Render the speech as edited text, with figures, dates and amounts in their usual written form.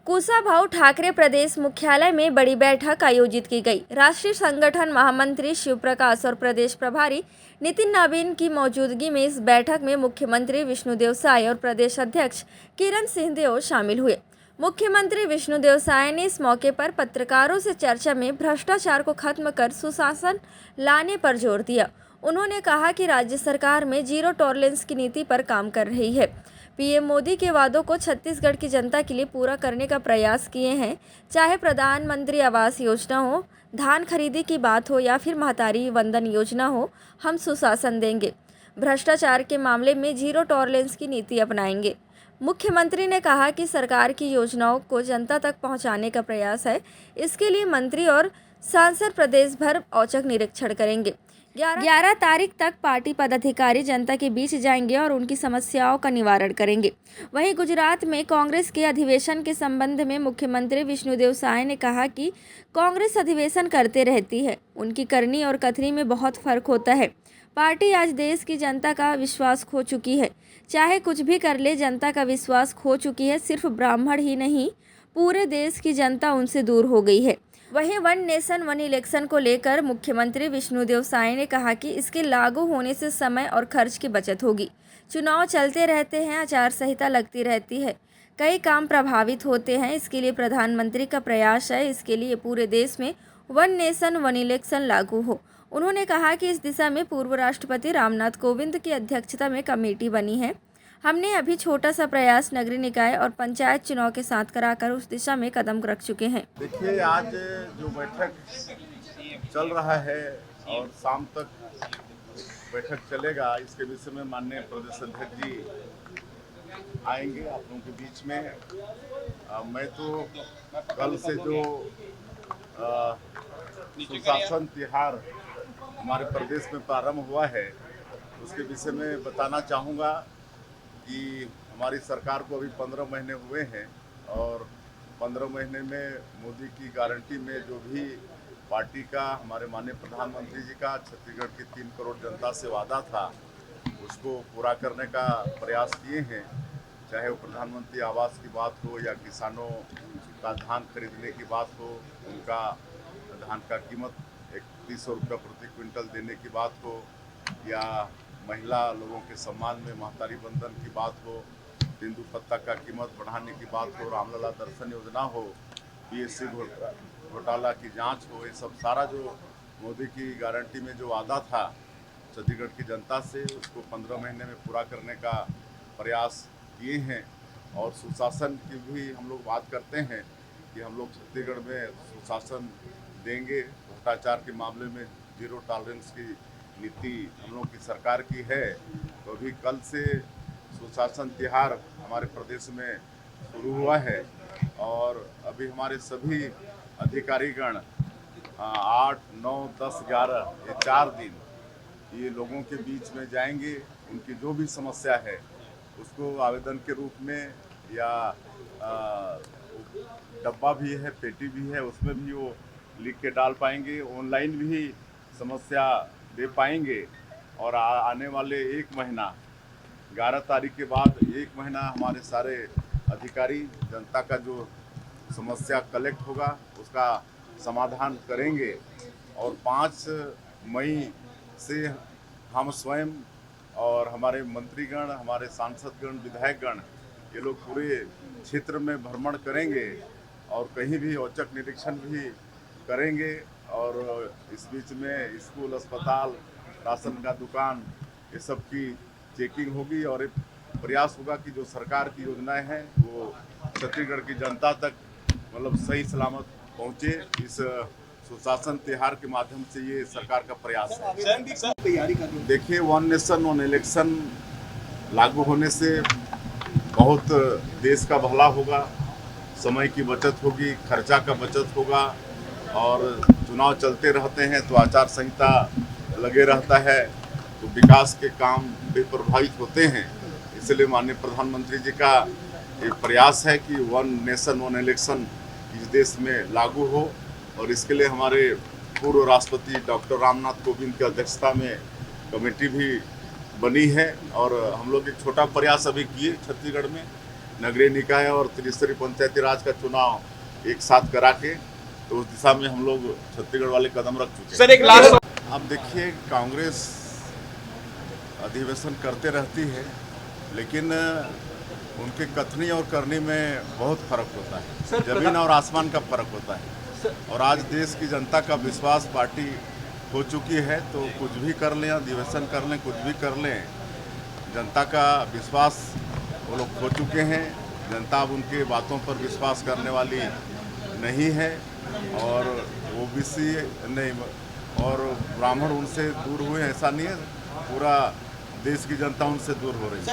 कुशाभाऊ ठाकरे प्रदेश मुख्यालय में बड़ी बैठक आयोजित की गई। राष्ट्रीय संगठन महामंत्री शिव प्रकाश और प्रदेश प्रभारी नितिन नवीन की मौजूदगी में इस बैठक में मुख्यमंत्री विष्णुदेव साय और प्रदेश अध्यक्ष किरण सिंहदेव शामिल हुए। मुख्यमंत्री विष्णुदेव साय ने इस मौके पर पत्रकारों से चर्चा में भ्रष्टाचार को खत्म कर सुशासन लाने पर जोर दिया। उन्होंने कहा कि राज्य सरकार में जीरो टॉलरेंस की नीति पर काम कर रही है। पीएम मोदी के वादों को छत्तीसगढ़ की जनता के लिए पूरा करने का प्रयास किए हैं। चाहे प्रधानमंत्री आवास योजना हो, धान खरीदी की बात हो या फिर महतारी वंदन योजना हो, हम सुशासन देंगे। भ्रष्टाचार के मामले में जीरो टॉलरेंस की नीति अपनाएंगे। मुख्यमंत्री ने कहा कि सरकार की योजनाओं को जनता तक पहुंचाने का प्रयास है। इसके लिए मंत्री और सांसद प्रदेश भर औचक निरीक्षण करेंगे। 11 तारीख तक पार्टी पदाधिकारी जनता के बीच जाएंगे और उनकी समस्याओं का निवारण करेंगे। वहीं गुजरात में कांग्रेस के अधिवेशन के संबंध में मुख्यमंत्री विष्णुदेव साय ने कहा कि कांग्रेस अधिवेशन करते रहती है, उनकी करनी और कथनी में बहुत फर्क होता है। पार्टी आज देश की जनता का विश्वास खो चुकी है। चाहे कुछ भी कर ले, जनता का विश्वास खो चुकी है। सिर्फ ब्राह्मण ही नहीं, पूरे देश की जनता उनसे दूर हो गई है। वहीं वन नेशन वन इलेक्शन को लेकर मुख्यमंत्री विष्णुदेव साय ने कहा कि इसके लागू होने से समय और खर्च की बचत होगी। चुनाव चलते रहते हैं, आचार संहिता लगती रहती है, कई काम प्रभावित होते हैं। इसके लिए प्रधानमंत्री का प्रयास है, इसके लिए पूरे देश में वन नेशन वन इलेक्शन लागू हो। उन्होंने कहा कि इस दिशा में पूर्व राष्ट्रपति रामनाथ कोविंद की अध्यक्षता में कमेटी बनी है। हमने अभी छोटा सा प्रयास नगरीय निकाय और पंचायत चुनाव के साथ कराकर उस दिशा में कदम रख चुके हैं। देखिए, आज जो बैठक चल रहा है और शाम तक बैठक चलेगा, इसके विषय में माननीय प्रदेश अध्यक्ष जी आएंगे आप लोगों के बीच में। मैं तो कल से जो सुशासन तिहार हमारे प्रदेश में प्रारंभ हुआ है, उसके विषय में बताना चाहूँगा कि हमारी सरकार को अभी 15 महीने हुए हैं और 15 महीने में मोदी की गारंटी में जो भी पार्टी का, हमारे माननीय प्रधानमंत्री जी का छत्तीसगढ़ की 3 करोड़ जनता से वादा था, उसको पूरा करने का प्रयास किए हैं। चाहे वो प्रधानमंत्री आवास की बात हो या किसानों का धान खरीदने की बात हो, उनका धान का कीमत 3100 रुपये प्रति क्विंटल देने की बात हो, या महिला लोगों के सम्मान में महतारी बंधन की बात हो, तेंदू पत्ता का कीमत बढ़ाने की बात हो, रामलला दर्शन योजना हो, पीएससी घोटाला की जांच हो, ये सब सारा जो मोदी की गारंटी में जो वादा था छत्तीसगढ़ की जनता से, उसको 15 महीने में पूरा करने का प्रयास किए हैं। और सुशासन की भी हम लोग बात करते हैं कि हम लोग छत्तीसगढ़ में सुशासन देंगे। भ्रष्टाचार के मामले में जीरो टॉलरेंस की नीति हम लोग की सरकार की है। तो अभी कल से सुशासन तिहार हमारे प्रदेश में शुरू हुआ है और अभी हमारे सभी अधिकारीगण 8, 9, 10, 11 ये 4 दिन ये लोगों के बीच में जाएंगे। उनकी जो भी समस्या है उसको आवेदन के रूप में या डब्बा भी है, पेटी भी है, उसमें भी वो लिख के डाल पाएंगे। ऑनलाइन भी समस्या दे पाएंगे और आने वाले 1 महीना 11 तारीख के बाद 1 महीना हमारे सारे अधिकारी जनता का जो समस्या कलेक्ट होगा उसका समाधान करेंगे। और 5 मई से हम स्वयं और हमारे मंत्रीगण, हमारे सांसदगण, विधायकगण, ये लोग पूरे क्षेत्र में भ्रमण करेंगे और कहीं भी औचक निरीक्षण भी करेंगे। और इस बीच में स्कूल, अस्पताल, राशन का दुकान, ये सब की चेकिंग होगी और एक प्रयास होगा कि जो सरकार की योजनाएं हैं वो छत्तीसगढ़ की जनता तक मतलब सही सलामत पहुंचे। इस सुशासन तिहार के माध्यम से ये सरकार का प्रयास है। देखिए, वन नेशन वन इलेक्शन लागू होने से बहुत देश का भला होगा, समय की बचत होगी, खर्चा का बचत होगा। और चुनाव चलते रहते हैं तो आचार संहिता लगे रहता है, तो विकास के काम भी प्रभावित होते हैं। इसलिए माननीय प्रधानमंत्री जी का एक प्रयास है कि वन नेशन वन इलेक्शन इस देश में लागू हो और इसके लिए हमारे पूर्व राष्ट्रपति डॉक्टर रामनाथ कोविंद की अध्यक्षता में कमेटी भी बनी है। और हम लोग एक छोटा प्रयास अभी किए छत्तीसगढ़ में, नगरीय निकाय और त्रिस्तरीय पंचायती राज का चुनाव एक साथ करा के तो उस दिशा में हम लोग छत्तीसगढ़ वाले कदम रख चुके हैं। सर एक लास्ट आप देखिए, कांग्रेस अधिवेशन करते रहती है, लेकिन उनके कथनी और करनी में बहुत फर्क होता है। जमीन और आसमान का फर्क होता है। और आज देश की जनता का विश्वास पार्टी हो चुकी है, तो कुछ भी कर लें, अधिवेशन कर लें, कुछ भी कर लें, जनता का विश्वास वो लोग खो चुके हैं। जनता अब उनके बातों पर विश्वास करने वाली नहीं है। और ओबीसी नहीं और ब्राह्मण उनसे दूर हुए, ऐसा नहीं है, पूरा देश की जनता उनसे दूर हो रही है।